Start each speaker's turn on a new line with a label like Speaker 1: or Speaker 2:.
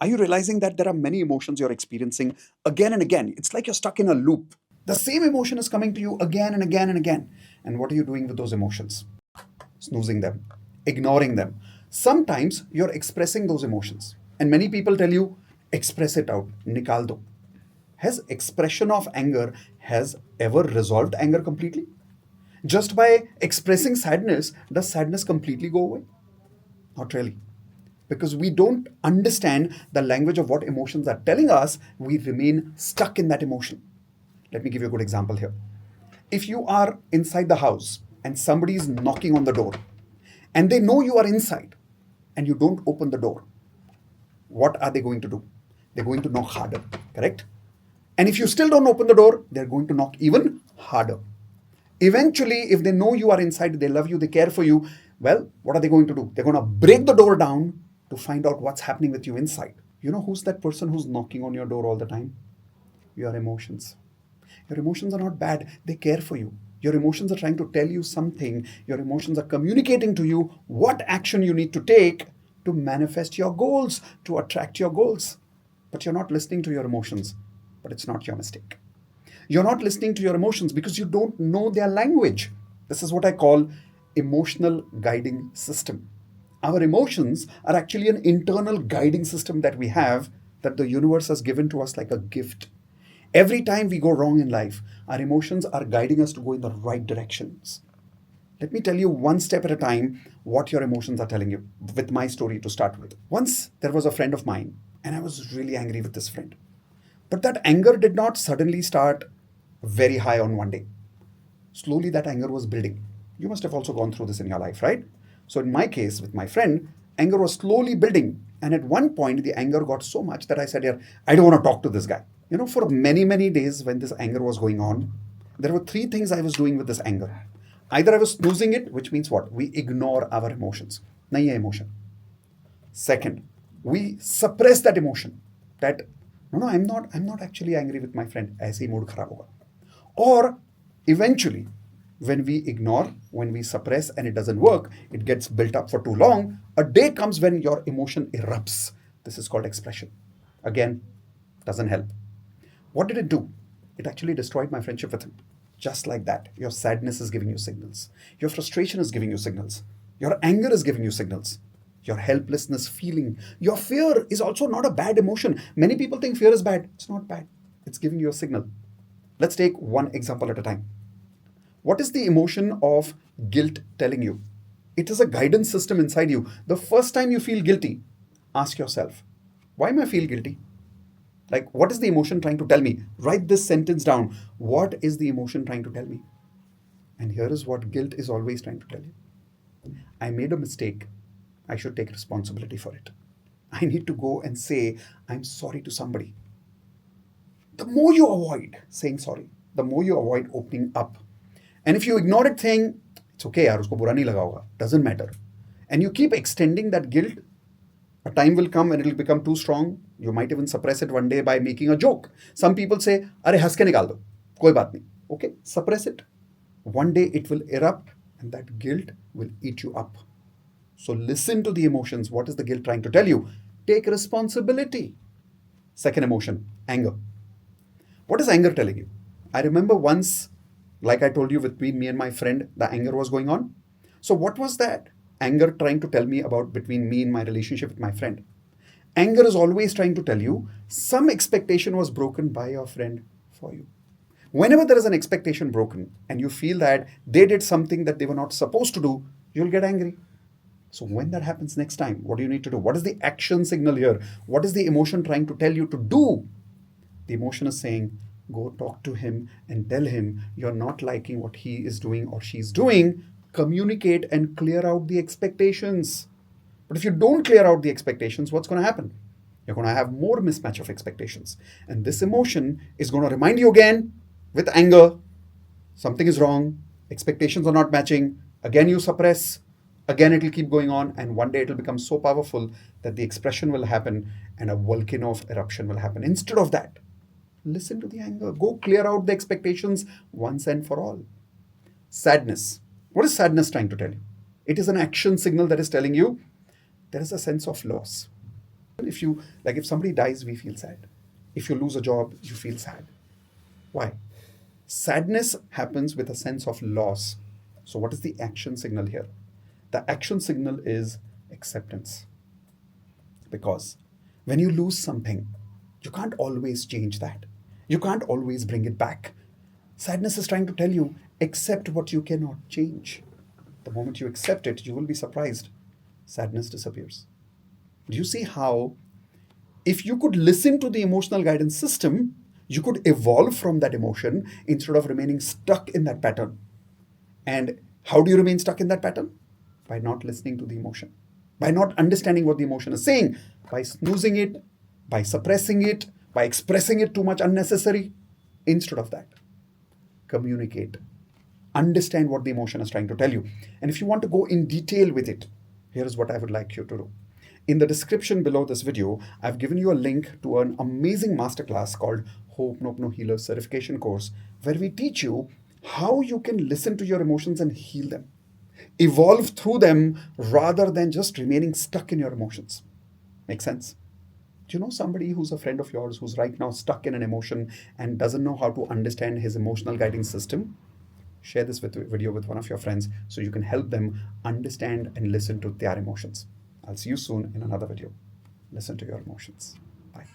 Speaker 1: Are you realizing that there are many emotions you're experiencing again and again? It's like you're stuck in a loop. The same emotion is coming to you again and again and again. And what are you doing with those emotions? Snoozing them, ignoring them. Sometimes you're expressing those emotions. And many people tell you, express it out, nikal do. Has expression of anger has ever resolved anger completely? Just by expressing sadness, does sadness completely go away? Not really. Because we don't understand the language of what emotions are telling us, we remain stuck in that emotion. Let me give you a good example here. If you are inside the house and somebody is knocking on the door and they know you are inside and you don't open the door, what are they going to do? They're going to knock harder, correct? And if you still don't open the door, they're going to knock even harder. Eventually, if they know you are inside, they love you, they care for you, well, what are they going to do? They're going to break the door down to find out what's happening with you inside. You know who's that person who's knocking on your door all the time? Your emotions. Your emotions are not bad, they care for you. Your emotions are trying to tell you something. Your emotions are communicating to you what action you need to take to manifest your goals, to attract your goals. But you're not listening to your emotions. But it's not your mistake. You're not listening to your emotions because you don't know their language. This is what I call emotional guiding system. Our emotions are actually an internal guiding system that we have that the universe has given to us like a gift. Every time we go wrong in life, our emotions are guiding us to go in the right directions. Let me tell you one step at a time what your emotions are telling you with my story to start with. Once there was a friend of mine, and I was really angry with this friend. But that anger did not suddenly start very high on one day. Slowly, that anger was building. You must have also gone through this in your life, right? So, in my case, with my friend, anger was slowly building. And at one point, the anger got so much that I said, yeah, I don't want to talk to this guy. You know, for many, many days when this anger was going on, there were three things I was doing with this anger. Either I was snoozing it, which means what? We ignore our emotions. Nahi hai emotion. Second, we suppress that emotion. That no, I'm not actually angry with my friend. ऐसे ही mood खराब होगा. Or eventually, when we ignore, when we suppress and it doesn't work, it gets built up for too long. A day comes when your emotion erupts. This is called expression. Again, doesn't help. What did it do? It actually destroyed my friendship with him. Just like that, your sadness is giving you signals. Your frustration is giving you signals. Your anger is giving you signals. Your helplessness feeling. Your fear is also not a bad emotion. Many people think fear is bad. It's not bad. It's giving you a signal. Let's take one example at a time. What is the emotion of guilt telling you? It is a guidance system inside you. The first time you feel guilty, ask yourself, why am I feel guilty? Like, what is the emotion trying to tell me? Write this sentence down. What is the emotion trying to tell me? And here is what guilt is always trying to tell you. I made a mistake. I should take responsibility for it. I need to go and say, I'm sorry to somebody. The more you avoid saying sorry, the more you avoid opening up. And if you ignore it saying, it's okay, yaar, usko bura nahi laga hoga, doesn't matter. And you keep extending that guilt, a time will come when it will become too strong. You might even suppress it one day by making a joke. Some people say, अरे हंस के निकाल दो, कोई बात नहीं. Okay, suppress it. One day it will erupt and that guilt will eat you up. So listen to the emotions. What is the guilt trying to tell you? Take responsibility. Second emotion, anger. What is anger telling you? I remember once, like I told you, between me and my friend, the anger was going on. So, what was that anger trying to tell me about between me and my relationship with my friend? Anger is always trying to tell you some expectation was broken by your friend for you. Whenever there is an expectation broken and you feel that they did something that they were not supposed to do, you'll get angry. So, when that happens next time, what do you need to do? What is the action signal here? What is the emotion trying to tell you to do? The emotion is saying, go talk to him and tell him you're not liking what he is doing or she's doing. Communicate and clear out the expectations. But if you don't clear out the expectations, what's going to happen? You're going to have more mismatch of expectations. And this emotion is going to remind you again with anger something is wrong, expectations are not matching. Again, you suppress. Again, it will keep going on. And one day it will become so powerful that the expression will happen and a volcano of eruption will happen. Instead of that, listen to the anger. Go clear out the expectations once and for all. Sadness. What is sadness trying to tell you? It is an action signal that is telling you there is a sense of loss. If somebody dies, we feel sad. If you lose a job, you feel sad. Why? Sadness happens with a sense of loss. So, what is the action signal here? The action signal is acceptance. Because when you lose something, you can't always change that. You can't always bring it back. Sadness is trying to tell you, accept what you cannot change. The moment you accept it, you will be surprised. Sadness disappears. Do you see how, if you could listen to the emotional guidance system, you could evolve from that emotion instead of remaining stuck in that pattern? And how do you remain stuck in that pattern? By not listening to the emotion, by not understanding what the emotion is saying, by snoozing it, by suppressing it, by expressing it too much unnecessary. Instead of that, communicate. Understand what the emotion is trying to tell you. And if you want to go in detail with it, here is what I would like you to do. In the description below this video, I've given you a link to an amazing masterclass called Ho'oponopono Healer Certification Course, where we teach you how you can listen to your emotions and heal them, evolve through them rather than just remaining stuck in your emotions. Make sense? Do you know somebody who's a friend of yours who's right now stuck in an emotion and doesn't know how to understand his emotional guiding system? Share this video with one of your friends so you can help them understand and listen to their emotions. I'll see you soon in another video. Listen to your emotions. Bye.